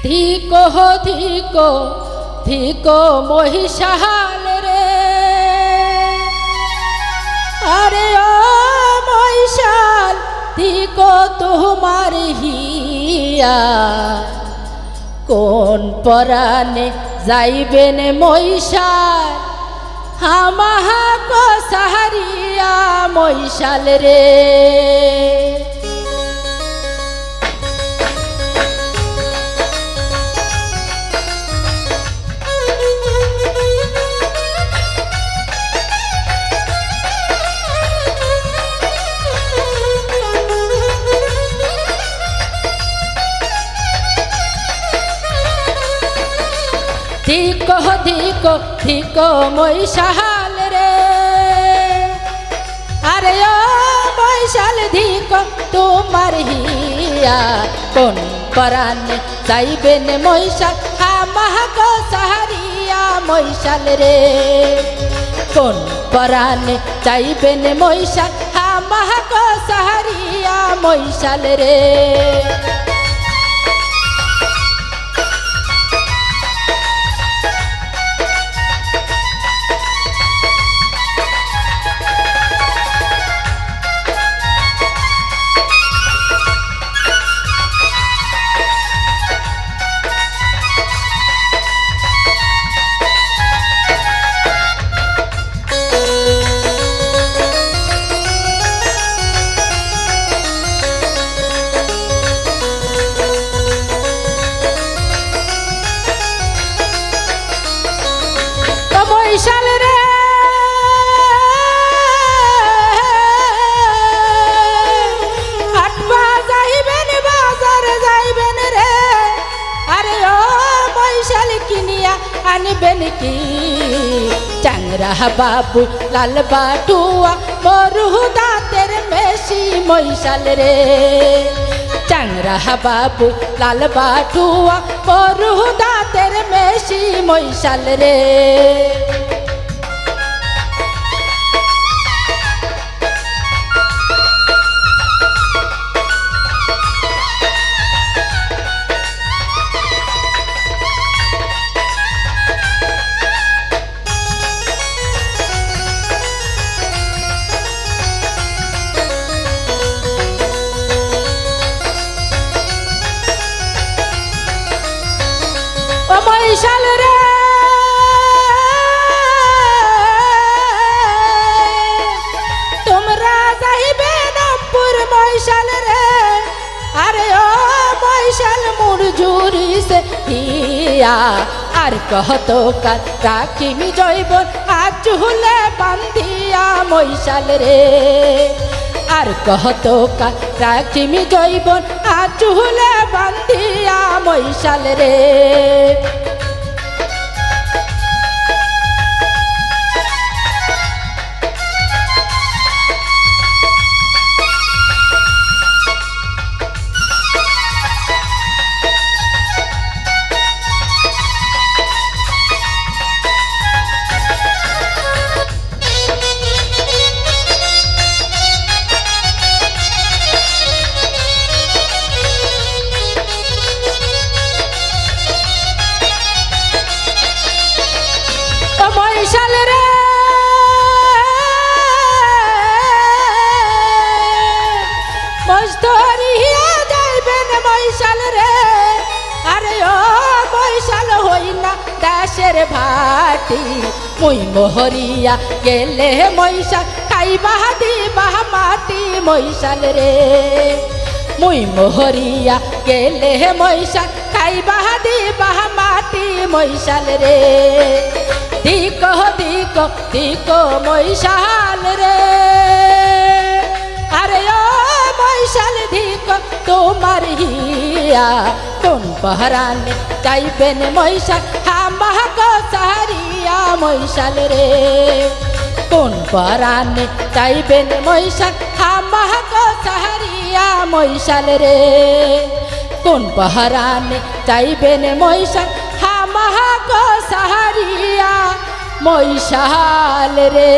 ধিকো ধিকো ধিকো মহিষাল রে, আরে ও মহিষাল ধিকো তোমার হিয়া, কোন পরাণে যাইবেন মহিষাল আমাহাকো সাহারিয়া মহিষাল রে। ধিকো ধিকো ধিকো মহিষাল রে, আরে ও মহিষাল ধিকো তোমার হিয়া, কোন পরাণে যাইবেন মহিষাল আমাহাকো সাহারিয়া মহিষাল রে, কোন পরাণে যাইবেন মহিষাল আমাহাকো সাহারিয়া মহিষাল রে। মহিষাল রে হাটবা যাইবেন বাজার যাইবেন রে, আরে ও মহিষাল কিনিয়া আনবেন কি, চাংরা বাবু লাল বাটুয়া মরু দাঁতের মেশি মহিষাল রে, চাংরা বাবু লাল বাটুয়া মরু দাঁতের মেশি মহিষাল রে। মহিষাল রে তোমরা যাইবে নপুর মহিষাল রে, আরে ও মহিষাল মুরজুরি সে হিয়া, আর কহত কার রাখিমি জৈবন আচুলে বান্ধিয়া মহিষাল রে, আর কহত কার রাখিমি জৈবন আচুলে বান্ধিয়া মহিষাল রে। মহিষাল রে মস্তরিয়া যাইবেন মহিষাল রে, আরে ও মহিষাল হই না দাসের ভাটি, মুই মোহরিয়া গেলে মহিষাল খাইবা দিবা মাটি মহিষাল রে, মুই মোহরিয়া গেলে মহিষাল খাইবা দিবা মাটি মহিষাল রে। ধিকো ধিকো ধিকো মহিষাল রে, আরে ও মহিষাল ধিকো তোমার হিয়া, কোন পরাণে যাইবেন মহিষাল আমাহাকো সাহারিয়া মহিষাল রে, কোন পরাণে যাইবেন মহিষাল আমাহাকো সাহারিয়া মহিষাল রে, কোন পরাণে যাইবেন মহিষাল আমাহাকো সাহারিয়া মহিষাল রে।